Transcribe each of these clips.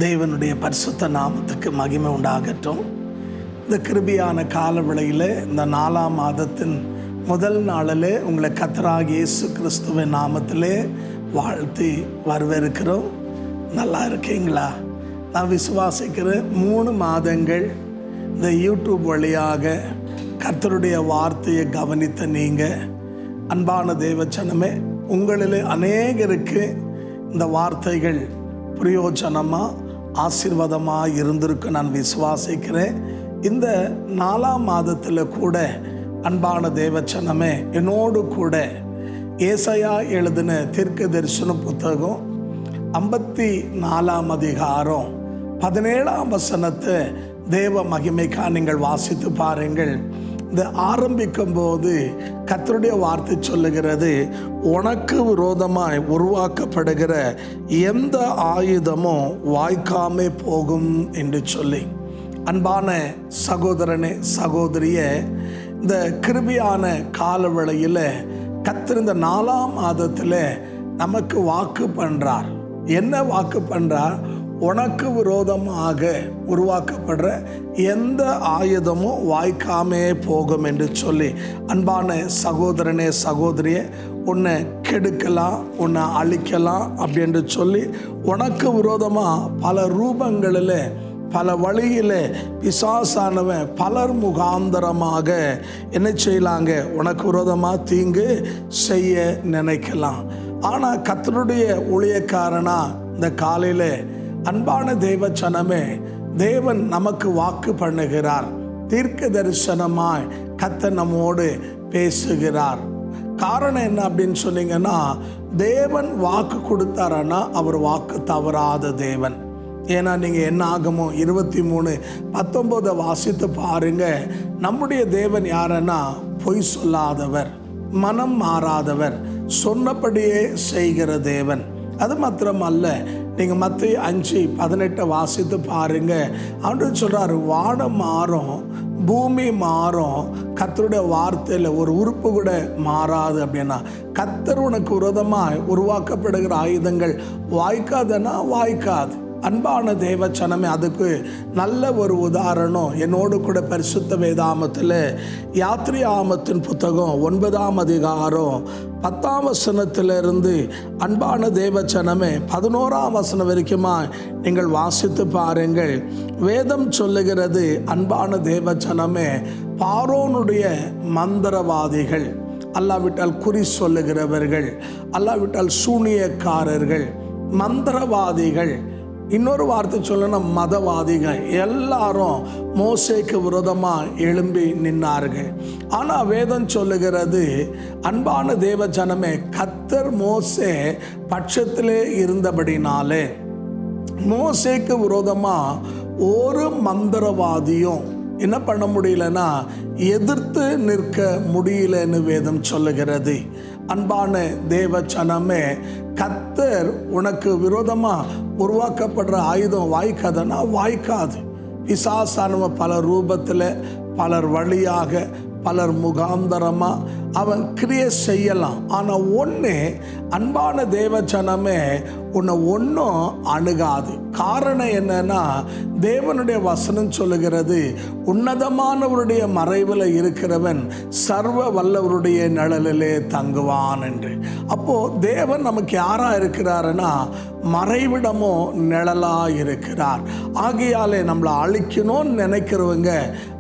தேவனுடைய பரிசுத்த நாமத்துக்கு மகிமை உண்டாகட்டும். இந்த கிருபையான கால வேளையில் இந்த 4ஆம் மாதத்தின் முதல் நாளில் உங்களை கர்த்தராகிய இயேசு கிறிஸ்துவின் நாமத்திலே வாழ்த்தி வரவேற்கிறோம். நல்லா இருக்கீங்களா? நான் விசுவாசிக்கிறேன் 3 மாதங்கள் இந்த யூடியூப் வழியாக கர்த்தருடைய வார்த்தையை கவனித்த நீங்கள், அன்பான தேவச்சனமே, உங்களில் அநேகருக்கு இந்த வார்த்தைகள் பிரயோஜனமாக ஆசீர்வாதமாக இருந்திருக்கு நான் விசுவாசிக்கிறேன். இந்த 4ஆம் மாதத்தில் கூட அன்பான தேவச்சனமே, என்னோடு கூட ஏசாயா எழுதின தீர்க்க தரிசன புத்தகம் 54ஆம் அதிகாரம் 17ஆம் வசனத்தை தேவ மகிமைக்கா நீங்கள் வாசித்து பாருங்கள். இந்த ஆரம்பிக்கும் போது கர்த்தருடைய வார்த்தை சொல்லுகிறது, உனக்கு விரோதமாய் உருவாக்கப்படுகிற எந்த ஆயுதமும் வாய்க்காமே போகும் என்று சொல்லி. அன்பான சகோதரனே, சகோதரிய, இந்த கிருபையான கால வேளையில் கர்த்தர் இந்த 4ஆம் மாதத்தில் நமக்கு வாக்கு பண்ணுறார். என்ன வாக்கு பண்ணுறார்? உனக்கு விரோதமாக உருவாக்கப்படுற எந்த ஆயுதமும் வாய்க்காமே போகும் என்று சொல்லி. அன்பான சகோதரனே, சகோதரியே, உன்னை கெடுக்கலாம், உன்னை அழிக்கலாம் அப்படின்னு சொல்லி உனக்கு விரோதமாக பல ரூபங்களில் பல வழியில் பிசாசானவன் பலர் முகாந்தரமாக என்ன செய்யலாங்க? உனக்கு விரோதமாக தீங்கு செய்ய நினைக்கலாம். ஆனால் கர்த்தருடைய ஊழியக்காரனா இந்த காலையில் அன்பான தேவச்சனமே, தேவன் நமக்கு வாக்கு பண்ணுகிறார். தீர்க்க தரிசனமாய் கர்த்தர் நம்மோடு பேசுகிறார். காரணம் என்ன அப்படின்னு சொன்னீங்கன்னா, தேவன் வாக்கு கொடுத்தாரன்னா அவர் வாக்கு தவறாத தேவன். ஏன்னா நீங்கள் என்ன ஆகுமோ 23:19 வாசித்து பாருங்க. நம்முடைய தேவன் யாருன்னா பொய் சொல்லாதவர், மனம் மாறாதவர், சொன்னபடியே செய்கிற தேவன். அது மாத்திரமல்ல, நீங்கள் மத்தேயு 5:18 வாசித்து பாருங்க. அவர் சொல்கிறார், வானம் மாறும், பூமி மாறும், கர்த்தருடைய வார்த்தையில் ஒரு உறுப்பு கூட மாறாது அப்படின்னா, கர்த்தர் உனக்கு விரோதமாக உருவாக்கப்படுகிற ஆயுதங்கள் வாய்க்காதுன்னா வாய்க்காது. அன்பான தேவச்சனமே, அதுக்கு நல்ல ஒரு உதாரணம் என்னோடு கூட பரிசுத்த வேதாமத்தில் யாத்ரியாமத்தின் புத்தகம் 9ஆம் அதிகாரம் 10ஆம் வசனத்திலிருந்து அன்பான தேவச்சனமே 11ஆம் வசனம் வரைக்குமா நீங்கள் வாசித்து பாருங்கள். வேதம் சொல்லுகிறது, அன்பான தேவச்சனமே, பார்வோனுடைய மந்திரவாதிகள், அல்லாவிட்டால் குறி சொல்லுகிறவர்கள், அல்லாவிட்டால் சூனியக்காரர்கள், மந்திரவாதிகள், இன்னொரு வார்த்தை சொல்லணும் மதவாதிகள், எல்லாரும் மோசேக்கு விரோதமாக எழும்பி நின்னார்கள். ஆனால் வேதம் சொல்லுகிறது, அன்பான தேவ ஜனமே, கர்த்தர் மோசே பட்சத்திலே இருந்தபடினாலே மோசேக்கு விரோதமாக ஒரு மந்திரவாதியும் என்ன பண்ண முடியலன்னா எதிர்த்து நிற்க முடியலன்னு வேதம் சொல்லுகிறது. அன்பான தேவச்சனமே, கர்த்தர் உனக்கு விரோதமாக உருவாக்கப்படுற ஆயுதம் வாய்க்காதுன்னா வாய்க்காது. பிசாசானவன் பல ரூபத்தில், பலர் வழியாக, பலர் முகாந்தரமாக அவன் கிரியை செய்யலாம். ஆனால் ஒன்று, அன்பான தேவச்சனமே, உன்னை ஒன்றும் அணுகாது. காரணம் என்னன்னா, தேவனுடைய வசனம் சொல்லுகிறது, உன்னதமானவருடைய மறைவில் இருக்கிறவன் சர்வ வல்லவருடைய நிழலிலே தங்குவான் என்று. அப்போது தேவன் நமக்கு யாராக இருக்கிறாருன்னா மறைவிடமோ நிழலாக இருக்கிறார். ஆகையாலே நம்மளை அழிக்கணும்னு நினைக்கிறவங்க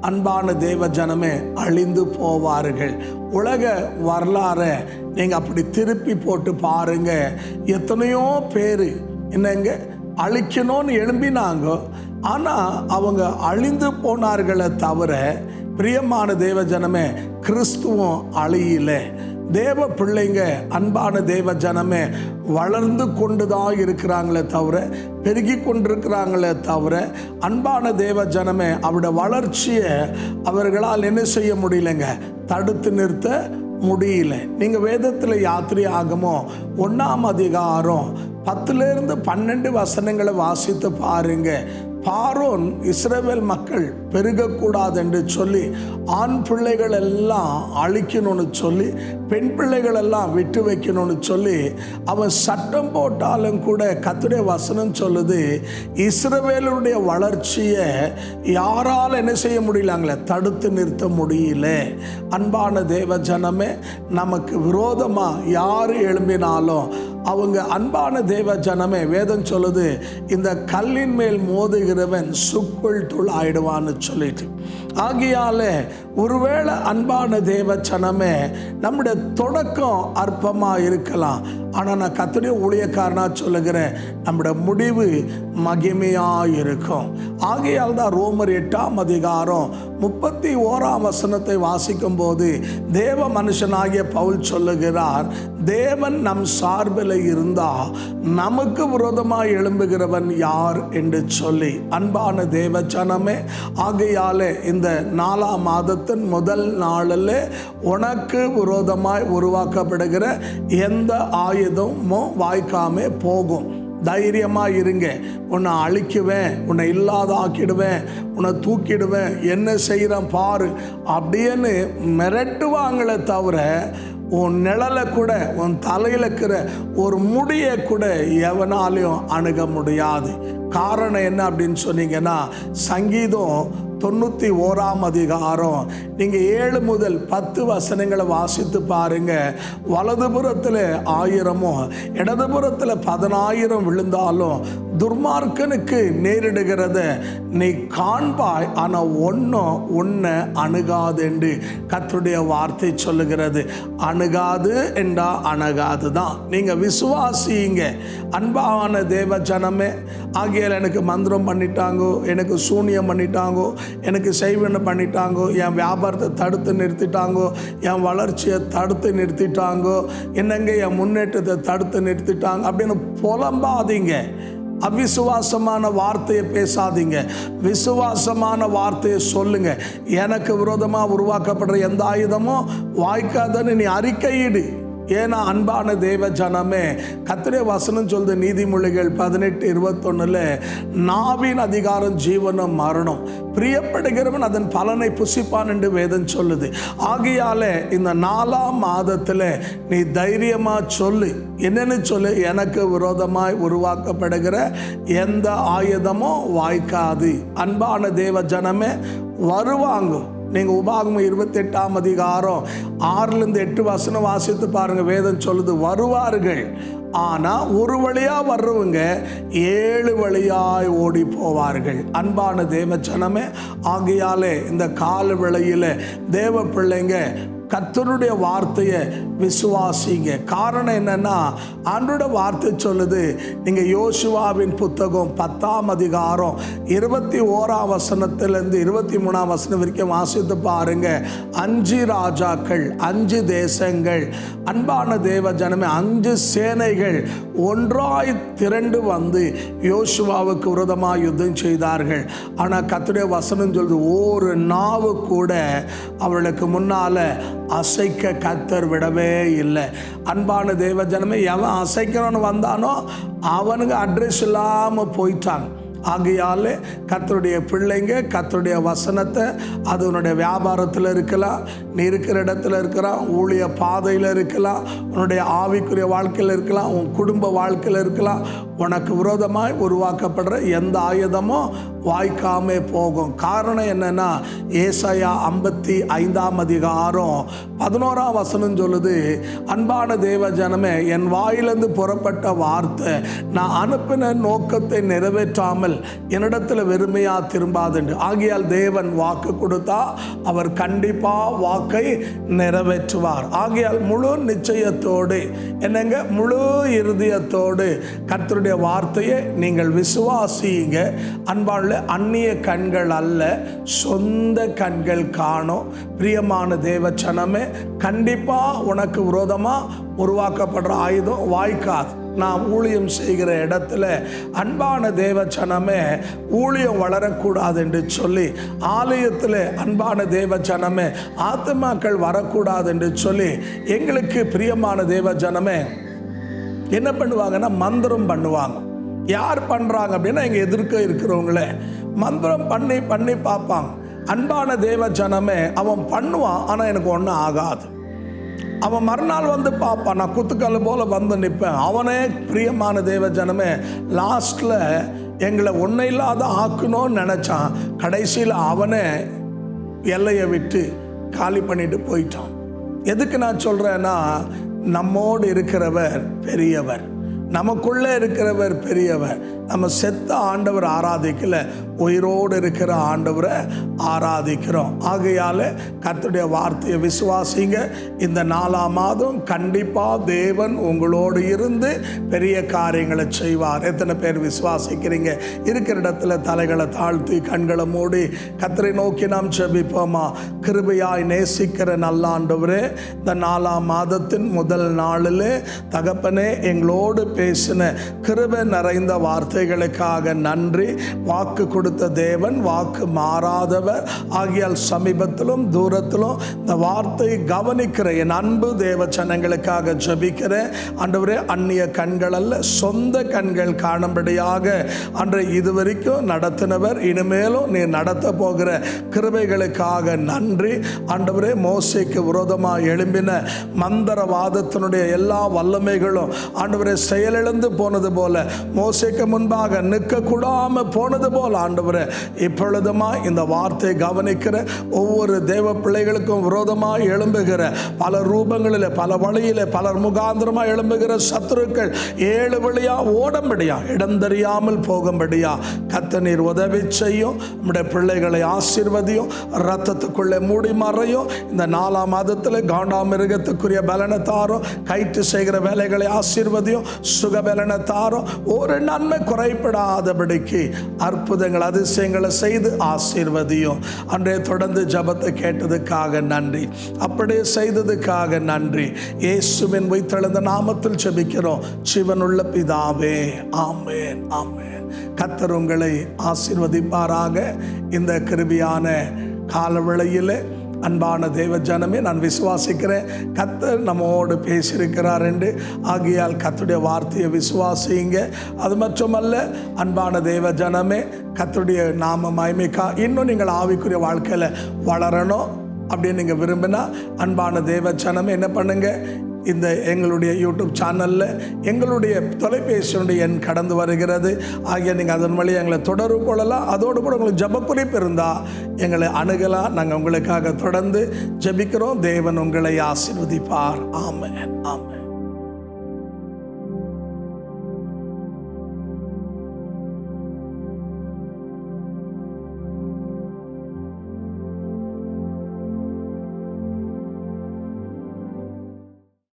அன்பான தேவ ஜனமே அழிந்து போவார்கள். உலக வரலாறை நீங்கள் அப்படி திருப்பி போட்டு பாருங்க. எத்தனையோ பேர் என்னங்க அழிக்கணும்னு எழும்பினாங்க, ஆனால் அவங்க அழிந்து போனார்களே தவிர, பிரியமான தேவ ஜனமே, கிறிஸ்துவும் அழியல. தேவ பிள்ளைங்க, அன்பான தேவ ஜனமே, வளர்ந்து கொண்டு தான் இருக்கிறாங்களே தவிர, பெருகி கொண்டிருக்கிறாங்களே தவிர, அன்பான தேவ ஜனமே, அவருடைய வளர்ச்சியை அவர்களால் என்ன செய்ய முடியலைங்க? தடுத்து நிறுத்த முடியல. நீங்கள் வேதத்தில் யாத்ரியாகமம் 1ஆம் அதிகாரம் 10 to 12 வசனங்களை வாசித்து பாருங்க. பார்வோன் இஸ்ரவேல் மக்கள் பெருகக்கூடாது என்று சொல்லி ஆண் பிள்ளைகள் எல்லாம் அழிக்கணும்னு சொல்லி பெண் பிள்ளைகள் எல்லாம் விட்டு வைக்கணும்னு சொல்லி அவன் சட்டம் போட்டாலும் கூட கர்த்தருடைய வசனம் சொல்லுது, இஸ்ரவேலுடைய வளர்ச்சியை யாரால் என்ன செய்ய முடியலாங்களே, தடுத்து நிறுத்த முடியல. அன்பான தேவ ஜனமே, நமக்கு விரோதமாக யார் எழும்பினாலும் அவங்க, அன்பான தேவ ஜனமே, வேதம் சொல்லுது இந்த கல்லின் மேல் மோதுகிறவன் சுக்குள் தூள் ஆயிடுவான்னு சொல்லிட்டு. ஆகையால ஒருவேளை அன்பான தேவ ஜனமே, நம்முடைய தொடக்கம் அற்பமாக இருக்கலாம், ஆனால் நான் கர்த்தருடைய ஊழியக்காரனா சொல்லுகிறேன், நம்முடைய முடிவு மகிமையாக இருக்கும். ஆகையால் தான் ரோமர் 8ஆம் அதிகாரம் 31ஆம் வசனத்தை வாசிக்கும் போது தேவ மனுஷனாகிய பவுல் சொல்லுகிறார், தேவன் நம் சார்பில் இருந்தா நமக்கு விரோதமாக எழும்புகிறவன் யார் என்று சொல்லி. அன்பான தேவ ஜனமே, ஆகையாலே இந்த 4ஆம் மாதத்தின் முதல் நாளில் உனக்கு விரோதமாய் உருவாக்கப்படுகிற எந்த ஆயுதமும் வாய்க்காமே போகும். தைரியமாக இருங்க. உன்னை அழிக்குவேன், உன்னை இல்லாத ஆக்கிடுவேன், உன்னை தூக்கிடுவேன், என்ன செய்கிறேன் பாரு அப்படின்னு மிரட்டுவாங்களே தவிர உன் நிழலை கூட, உன் தலையில் இருக்கிற ஒரு முடியை கூட எவனாலையும் அணுக முடியாது. காரணம் என்ன அப்படின்னு சொன்னீங்கன்னா, சங்கீதம் 91ஆம் அதிகாரம் நீங்கள் 7 முதல் 10 வசனங்களை வாசித்து பாருங்க. வலதுபுறத்தில் 1000 இடதுபுறத்தில் 10,000 விழுந்தாலும் துர்மார்க்கனுக்கு நேரிடுகிறத நீ காண்பாய், ஆனால் ஒன்றும் உன்னை அணுகாது என்று கர்த்தருடைய வார்த்தை சொல்லுகிறது. அணுகாது என்றா அணுகாது தான். நீங்கள் விசுவாசிங்க. அன்பான தேவ ஜனமே, ஆகியால் எனக்கு மந்திரம் பண்ணிட்டாங்கோ, எனக்கு சூனியம் பண்ணிட்டாங்கோ, எனக்கு செய்வன பண்ணிட்டாங்கோ, என் வியாபாரத்தை தடுத்து நிறுத்திட்டாங்கோ, என் வளர்ச்சியை தடுத்து நிறுத்திட்டாங்கோ, என்னங்க என் முன்னேற்றத்தை தடுத்து நிறுத்திட்டாங்க அப்படின்னு புலம்பாதீங்க. அவிசுவாசமான வார்த்தையை பேசாதீங்க, விசுவாசமான வார்த்தையை சொல்லுங்க. எனக்கு விரோதமாக உருவாக்கப்படுற எந்த ஆயுதமும் வாய்க்காதன்னு நீ அறிக்கையிடு. ஏன்னா அன்பான தேவ ஜனமே, கர்த்தருடைய வசனம் சொல்லுது நீதிமொழிகள் 18:21 நாவின் அதிகாரம் ஜீவனும் மரணம், பிரியப்படுகிறவன் அதன் பலனை புசிப்பான் என்று வேதம் சொல்லுது. ஆகையால இந்த 4ஆம் மாதத்தில் நீ தைரியமாக சொல்லு. என்னன்னு சொல்லு, எனக்கு விரோதமாய் உருவாக்கப்படுகிற எந்த ஆயுதமும் வாய்க்காது. அன்பான தேவ ஜனமே, வருவாங்க. நீங்கள் உபாகமம் 28ஆம் அதிகாரம் 6-8 வசனம் வாசித்து பாருங்க. வேதம் சொல்லுது, வருவார்கள், ஆனால் ஒரு வழியாக வர்றவங்க 7 வழியாய் ஓடி போவார்கள். அன்பான தேவ ஜனமே, ஆகையாலே இந்த கால வேளையில் தேவ பிள்ளைங்க கர்த்தருடைய வார்த்தையை விசுவாசிங்க. காரணம் என்னன்னா, ஆண்டவருடைய வார்த்தை சொல்லுது, நீங்கள் யோசுவாவின் புத்தகம் 10ஆம் அதிகாரம் 21ஆம் வசனத்திலிருந்து 23ஆம் வசனம் வரைக்கும் வாசித்து பாருங்க. 5 ராஜாக்கள், 5 தேசங்கள், அன்பான தேவ ஜனமே, 5 சேனைகள் ஒன்றாய் திரண்டு வந்து யோசுவாவுக்கு விரோதமாக யுத்தம் செய்தார்கள். ஆனால் கர்த்தருடைய வசனம் சொல்லுது, ஒரு நாவு கூட அவளுக்கு முன்னால் அசைக்க கர்த்தர் விடவே இல்லை. அன்பான தேவ ஜனமே, எவன் அசைக்கணும்னு வந்தானோ அவனுக்கு அட்ரஸ் இல்லாமல் போயிட்டாங்க. ஆகையால் கர்த்தருடைய பிள்ளைங்க கர்த்தருடைய வசனத்தை, அது உன்னுடைய வியாபாரத்தில் இருக்கலாம், நீ இருக்கிற இடத்துல இருக்கலாம், ஊழிய பாதையில் இருக்கலாம், உன்னுடைய ஆவிக்குரிய வாழ்க்கையில் இருக்கலாம், உன் குடும்ப வாழ்க்கையில் இருக்கலாம், உனக்கு விரோதமாய் உருவாக்கப்படுற எந்த ஆயுதமும் வாய்க்காமே போகும். காரணம் என்னன்னா, ஏசாயா 55ஆம் அதிகாரம் 11ஆம் வசனம் சொல்லுது, அன்பான தேவ ஜனமே, என் வாயிலிருந்து புறப்பட்ட வார்த்தை நான் அனுப்பின நோக்கத்தை நிறைவேற்றாமல் என்னிடத்தில் வெறுமையா திரும்பாதுண்டு. ஆகையால் தேவன் வாக்கு கொடுத்தா அவர் கண்டிப்பா வாக்கை நிறைவேற்றுவார். ஆகையால் முழு நிச்சயத்தோடு, என்னங்க, முழு இருதயத்தோடு கர்த்தருடைய வார்த்தையை நீங்கள் விசுவாசிங்க. அன்பான அந்நிய கண்கள் அல்ல, சொந்த கண்கள் காணும். பிரியமான தேவ ஜனமே, கண்டிப்பா உனக்கு விரோதமா உருவாக்கப்படுற ஆயுதம் வாய்க்காது. நாம் ஊழியம் செய்கிற இடத்துல அன்பான தேவ ஜனமே, ஊழியம் வளரக்கூடாது என்று சொல்லி ஆலயத்தில் அன்பான தேவ ஜனமே ஆத்துமாக்கள் வரக்கூடாது என்று சொல்லி எங்களுக்கு பிரியமான தேவ ஜனமே என்ன பண்ணுவாங்கன்னா, மந்திரம் பண்ணுவாங்க. யார் பண்ணுறாங்க அப்படின்னா எங்கள் எதிர்க்க இருக்கிறவங்களே மந்திரம் பண்ணி பண்ணி பார்ப்பாங்க. அன்பான தேவ ஜனமே, அவன் பண்ணுவான், ஆனால் எனக்கு ஒன்றும் ஆகாது. அவன் மறுநாள் வந்து பார்ப்பான், நான் குத்துக்கல் போல் வந்து நிற்பேன். அவனே பிரியமான தேவ ஜனமே, லாஸ்ட்டில் எங்களை ஒன்றும் இல்லாத ஆக்கணும்னு நினச்சான். கடைசியில் அவனே எல்லையை விட்டு காலி பண்ணிட்டு போயிட்டான். எதுக்கு நான் சொல்கிறேன்னா, நம்மோடு இருக்கிறவர் பெரியவர், நமக்குள்ளே இருக்கிறவர் பெரியவர். நம்ம செத்த ஆண்டவர் ஆராதிக்கல, உயிரோடு இருக்கிற ஆண்டவரை ஆராதிக்கிறோம். ஆகையால் கர்த்தருடைய வார்த்தையை விசுவாசிங்க. இந்த 4ஆம் மாதம் கண்டிப்பாக தேவன் உங்களோடு இருந்து பெரிய காரியங்களை செய்வார். எத்தனை பேர் விசுவாசிக்கிறீங்க? இருக்கிற இடத்துல தலைகளை தாழ்த்தி கண்களை மூடி கர்த்தரை நோக்கி நாம் ஜெபிப்போமா? கிருபையாய் நேசிக்கிற நல்ல ஆண்டவரே, இந்த 4ஆம் மாதத்தின் முதல் நாளில் தகப்பனே எங்களோடு பேசின கிருபை நிறைந்த வார்த்தைகளுக்காக நன்றி. வாக்கு கொடுத்த தேவன், வாக்கு மாறாதவர் ஆகியால் சமீபத்திலும் தூரத்திலும் இந்த வார்த்தை கவனிக்கிற என் அன்பு தேவ ஜனங்களுக்காக ஜெபிக்கிறேன். ஆண்டவரே, அந்நிய கண்கள் அல்ல, சொந்த கண்கள் காணும்படியாக அன்றை இதுவரைக்கும் நடத்தினவர், இனிமேலும் நீ நடத்த போகிற கிருபைகளுக்காக நன்றி. ஆண்டவரே, மோசேக்கு விரோதமாக எழும்பின மந்திரவாதத்தினுடைய எல்லா வல்லமைகளும் ஆண்டவரே செயலிழந்து போனது போல, மோசேக்கு முன்பாக நிற்கக்கூடாம போனது போல ஆண்டவரே, இப்பொழுதுமா இந்த வார்த்தை கவனிக்கிற ஒவ்வொரு தேவ பிள்ளைகளுக்கும் விரோதமாக எழும்புகிற பல ரூபங்களில், பல வழியில், பலர் முகாந்திரமாக எழும்புகிற சத்துருக்கள் 7 வழியா ஓடும்படியா, இடம் தெரியாமல் போகும்படியா கர்த்தர் நீர் உதவி செய்யும். நம்முடைய பிள்ளைகளை ஆசீர்வதியும், ரத்தத்துக்குள்ளே மூடி மறையும். இந்த 4ஆம் மாதத்தில் காண்டாமிருகத்துக்குரிய பலனை தாரும், கயிற்று செய்கிற வேலைகளை ஆசீர்வதியும், சுகபலனை தாரும். ஒரு நன்மை குறைபடாதபடிக்கு அற்புதங்கள் அதிசயங்களை செய்து ஆசீர்வதியும். அன்றைய தொடர்ந்து ஜபத்தை கேட்டதுக்காக நன்றி, அப்படியே செய்ததுக்காக நன்றி. இயேசுவின் உயிர்த்தெழுந்த நாமத்தில் ஜெபிக்கிறோம் ஜீவனுள்ள பிதாவே, ஆமென், ஆமென். கர்த்தர் உங்களை ஆசீர்வதிப்பாராக. இந்த கிருபையான காலவேளையிலே அன்பான தேவ ஜனமே, நான் விசுவாசிக்கிறேன் கர்த்தர் நம்மோடு பேசியிருக்கிறார் என்று. ஆகையால் கர்த்தருடைய வார்த்தையை விசுவாசிங்க. அது மட்டுமல்ல, அன்பான தேவ ஜனமே, கர்த்தருடைய நாம மகிமைக்கா இன்னும் நீங்கள் ஆவிக்குரிய வாழ்க்கையில் வளரணும் அப்படின்னு நீங்கள் விரும்பினா, அன்பான தேவ ஜனமே என்ன பண்ணுங்க, இந்த எங்களுடைய யூடியூப் சேனலில் எங்களுடைய தொலைபேசியுடைய எண் கடந்து வருகிறது. ஆகிய நீங்கள் அதன் வழியாக எங்களை தொடர்பு கொள்ளலாம். அதோடு கூட உங்களுக்கு ஜெப குறிப்பு இருந்தால் எங்களை அணுகலாம். நாங்கள் உங்களுக்காக தொடர்ந்து ஜெபிக்கிறோம். தேவன் உங்களை ஆசீர்வதிப்பார். ஆமென், ஆமென்.